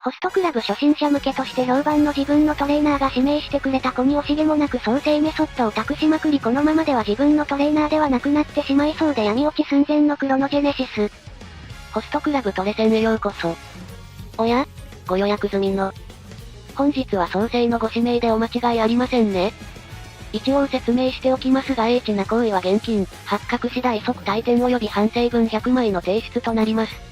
ホストクラブ初心者向けとして評判の自分のトレーナーが指名してくれた子に惜しげもなく創生メソッドを託しまくりこのままでは自分のトレーナーではなくなってしまいそうで闇落ち寸前のクロノジェネシス。ホストクラブトレセンへようこそ。おや？ご予約済みの。本日は創生のご指名でお間違いありませんね。一応説明しておきますがHな行為は現金、発覚次第即退店及び反省文100枚の提出となります。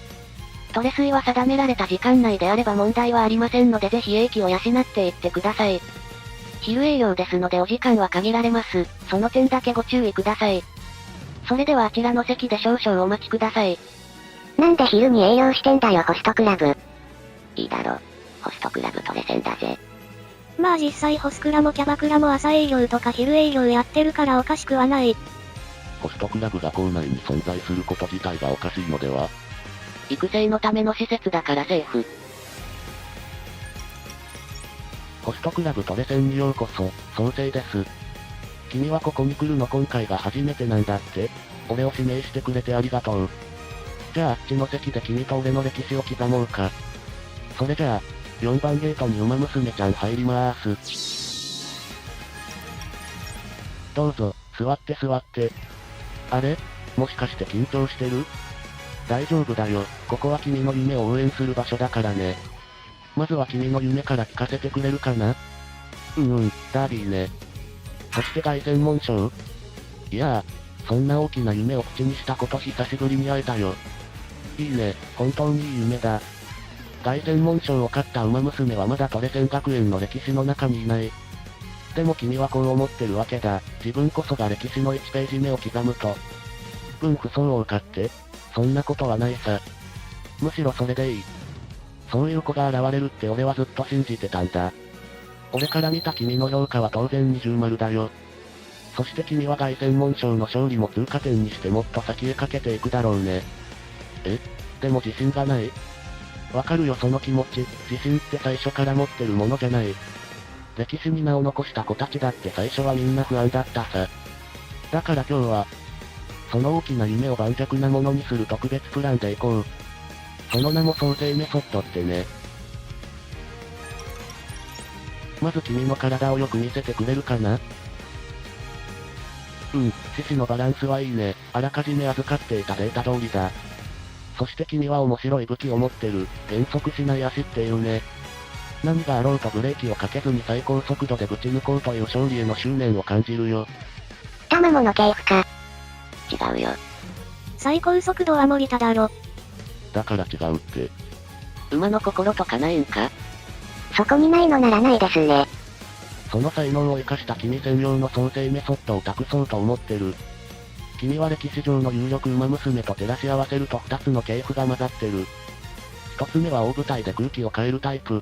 トレ水は定められた時間内であれば問題はありませんのでぜひ英気を養っていってください。昼営業ですのでお時間は限られます。その点だけご注意ください。それではあちらの席で少々お待ちください。なんで昼に営業してんだよホストクラブ。いいだろ。ホストクラブトレセンだぜ。まあ実際ホスクラもキャバクラも朝営業とか昼営業やってるからおかしくはない。ホストクラブが校内に存在すること自体がおかしいのでは？育成のための施設だからセーフ。ホストクラブトレセンにようこそ、創生です。君はここに来るの今回が初めてなんだって？俺を指名してくれてありがとう。じゃああっちの席で君と俺の歴史を刻もうか。それじゃあ、4番ゲートに馬娘ちゃん入りまーす。どうぞ、座って座って。あれ？もしかして緊張してる？大丈夫だよ、ここは君の夢を応援する場所だからね。まずは君の夢から聞かせてくれるかな？ダービーね。そして凱旋門賞？いやそんな大きな夢を口にしたこと久しぶりに会えたよ。いいね、本当にいい夢だ。凱旋門賞を勝った馬娘はまだトレセン学園の歴史の中にいない。でも君はこう思ってるわけだ。自分こそが歴史の1ページ目を刻むと。分不相応かって？そんなことはないさ。むしろそれでいい。そういう子が現れるって俺はずっと信じてたんだ。俺から見た君の評価は当然20丸だよ。そして君は凱旋門賞の勝利も通過点にしてもっと先へかけていくだろうね。でも自信がない？わかるよその気持ち、自信って最初から持ってるものじゃない。歴史に名を残した子たちだって最初はみんな不安だったさ。だから今日は、その大きな夢を盤石なものにする特別プランで行こう。その名も創生メソッドってね。まず君の体をよく見せてくれるかな？四肢のバランスはいいね。あらかじめ預かっていたデータ通りだ。そして君は面白い武器を持ってる。減速しない足っていうね。何があろうとブレーキをかけずに最高速度でぶち抜こうという勝利への執念を感じるよ。玉モの系譜か。違うよ。最高速度は森田だろ。だから違うって。馬の心とかないんか？そこにないのならないですね。その才能を生かした君専用の創生メソッドを託そうと思ってる。君は歴史上の有力馬娘と照らし合わせると2つの系譜が混ざってる。1つ目は大舞台で空気を変えるタイプ。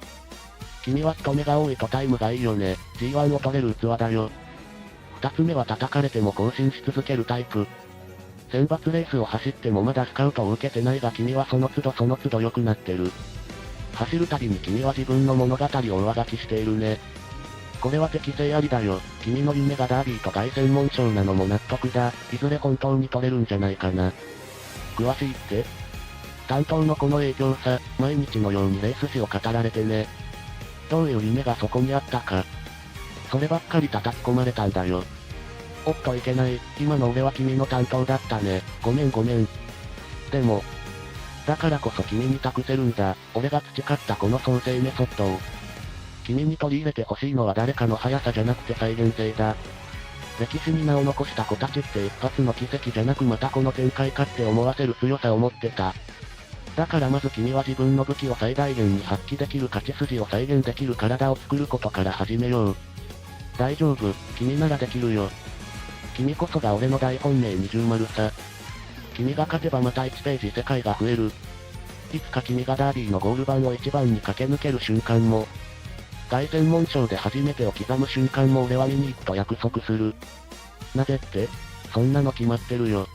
君は人目が多いとタイムがいいよね。G1 を取れる器だよ。2つ目は叩かれても更新し続けるタイプ。選抜レースを走ってもまだスカウトを受けてないが君はその都度良くなってる。走るたびに君は自分の物語を上書きしているね。これは適正ありだよ。君の夢がダービーと凱旋門賞なのも納得だ。いずれ本当に取れるんじゃないかな。詳しいって？担当の子の影響さ、毎日のようにレース史を語られてね。どういう夢がそこにあったか。そればっかり叩き込まれたんだよ。おっといけない。今の俺は君の担当だったね。ごめん。でも、だからこそ君に託せるんだ。俺が培ったこの創生メソッドを。君に取り入れてほしいのは誰かの速さじゃなくて再現性だ。歴史に名を残した子たちって一発の奇跡じゃなくまたこの展開かって思わせる強さを持ってた。だからまず君は自分の武器を最大限に発揮できる勝ち筋を再現できる体を作ることから始めよう。大丈夫、君ならできるよ。君こそが俺の大本命20丸さ。君が勝てばまた1ページ世界が増える。いつか君がダービーのゴール板を1番に駆け抜ける瞬間も、凱旋門賞で初めてを刻む瞬間も俺は見に行くと約束する。なぜって？そんなの決まってるよ。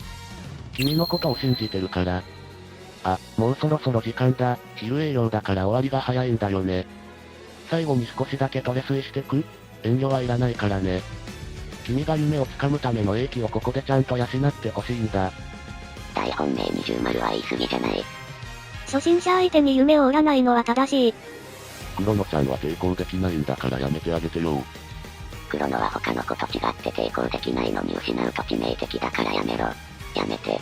君のことを信じてるから。あ、もうそろそろ時間だ。昼営業だから終わりが早いんだよね。最後に少しだけトレスイしてく？遠慮はいらないからね。君が夢をつかむための英気をここでちゃんと養ってほしいんだ。大本命20丸は言い過ぎじゃない。初心者相手に夢を売らないのは正しい。黒野ちゃんは抵抗できないんだからやめてあげてよ。黒野は他の子と違って抵抗できないのに失うと致命的だからやめろ。やめて。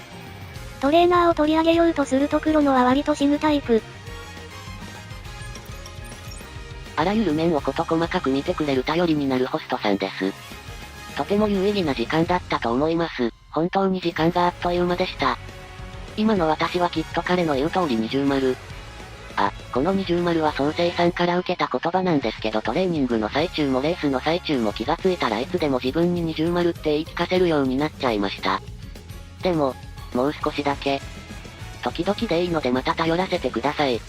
トレーナーを取り上げようとすると黒野は割と死ぬタイプ。あらゆる面を事細かく見てくれる頼りになるホストさんです。とても有意義な時間だったと思います。本当に時間があっという間でした。今の私はきっと彼の言う通り二重丸。この二重丸は創生さんから受けた言葉なんですけどトレーニングの最中もレースの最中も気がついたらいつでも自分に二重丸って言い聞かせるようになっちゃいました。でも、もう少しだけ。時々でいいのでまた頼らせてください。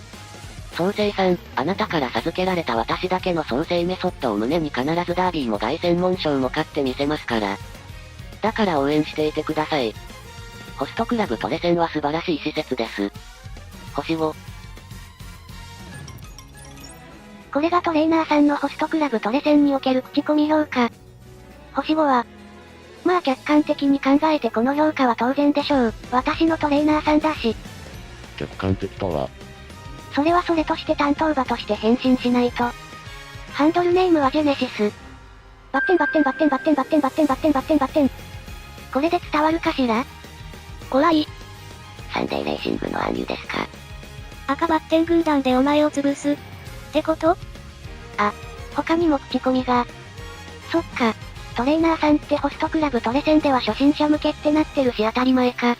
創生さん、あなたから授けられた私だけの創生メソッドを胸に必ずダービーも凱旋門賞も勝ってみせますから。だから応援していてください。ホストクラブトレセンは素晴らしい施設です。星5。これがトレーナーさんのホストクラブトレセンにおける口コミ評価。星5は、まあ客観的に考えてこの評価は当然でしょう。私のトレーナーさんだし。客観的とは、それはそれとして担当馬として返信しないと。ハンドルネームはジェネシス。バッテンバッテンバッテンバッテンバッテンバッテンバッテンバッテンバッテン。これで伝わるかしら？怖い。サンデーレーシングの暗喩ですか？赤バッテン軍団でお前を潰す。ってこと？他にも口コミが。そっか。トレーナーさんってホストクラブトレセンでは初心者向けってなってるし当たり前か。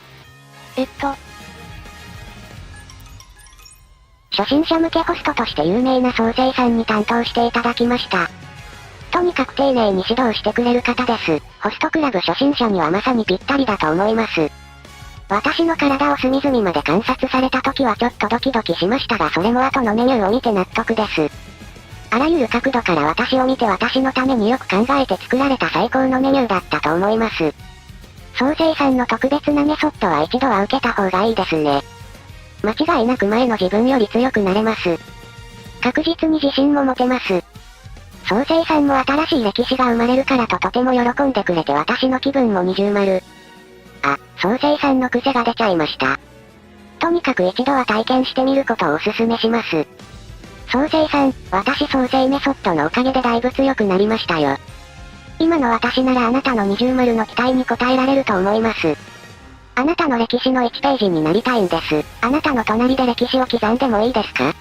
初心者向けホストとして有名な創生さんに担当していただきました。とにかく丁寧に指導してくれる方です。ホストクラブ初心者にはまさにぴったりだと思います。私の体を隅々まで観察された時はちょっとドキドキしましたがそれも後のメニューを見て納得です。あらゆる角度から私を見て私のためによく考えて作られた最高のメニューだったと思います。創生さんの特別なメソッドは一度は受けた方がいいですね。間違いなく前の自分より強くなれます。確実に自信も持てます。創生さんも新しい歴史が生まれるからととても喜んでくれて私の気分も二重丸。創生さんの癖が出ちゃいました。とにかく一度は体験してみることをお勧めします。創生さん、私創生メソッドのおかげでだいぶ強くなりましたよ。今の私ならあなたの二重丸の期待に応えられると思います。あなたの歴史の1ページになりたいんです。あなたの隣で歴史を刻んでもいいですか？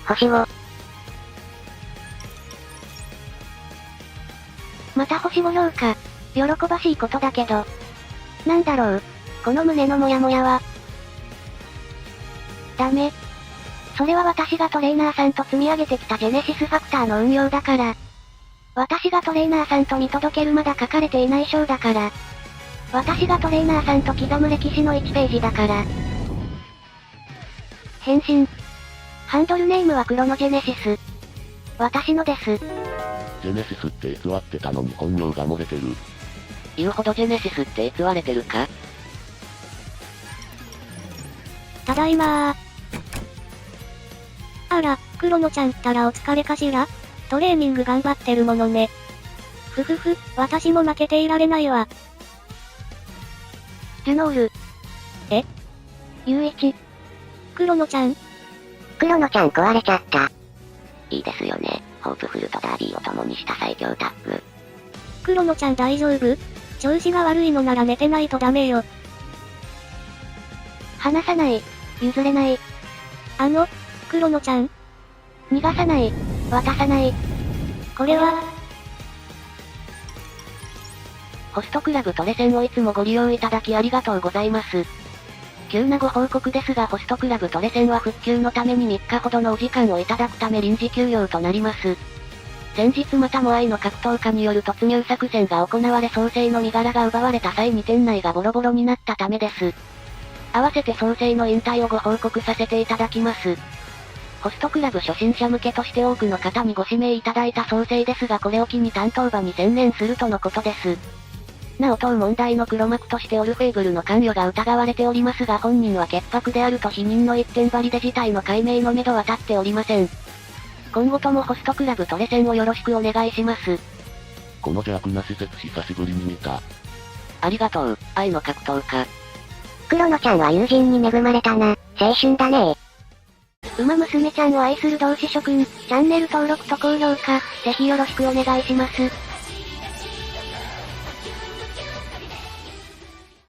星5。また星5評価。喜ばしいことだけど。なんだろう。この胸のモヤモヤは。ダメ。それは私がトレーナーさんと積み上げてきたジェネシスファクターの運用だから。私がトレーナーさんと見届けるまだ書かれていない章だから。私がトレーナーさんと刻む歴史の1ページだから。返信。ハンドルネームはクロノジェネシス。私のです。ジェネシスって偽ってたのに本名が漏れてる。言うほどジェネシスって偽われてるか？ただいまー。あら、クロノちゃんったらお疲れかしら？トレーニング頑張ってるものね。ふふふ、私も負けていられないわ。ジュノール。ゆういち。クロノちゃん。クロノちゃん壊れちゃった。いいですよね。ホープフルとダービーを共にした最強タッグ。クロノちゃん大丈夫？調子が悪いのなら寝てないとダメよ。離さない。譲れない。クロノちゃん。逃がさない。渡さない。これは、ホストクラブトレセンをいつもご利用いただきありがとうございます。急なご報告ですがホストクラブトレセンは復旧のために3日ほどのお時間をいただくため臨時休業となります。先日またモアイの格闘家による突入作戦が行われ創生の身柄が奪われた際に店内がボロボロになったためです。合わせて創生の引退をご報告させていただきます。ホストクラブ初心者向けとして多くの方にご指名いただいた創生ですがこれを機に担当馬に専念するとのことです。なお当問題の黒幕としてオルフェーブルの関与が疑われておりますが本人は潔白であると否認の一点張りで事態の解明のめどは立っておりません。今後ともホストクラブトレセンをよろしくお願いします。この邪悪な施設久しぶりに見た。ありがとう、愛の格闘家。クロノちゃんは友人に恵まれたな。青春だねー。馬娘ちゃんを愛する同志諸君、チャンネル登録と高評価、ぜひよろしくお願いします。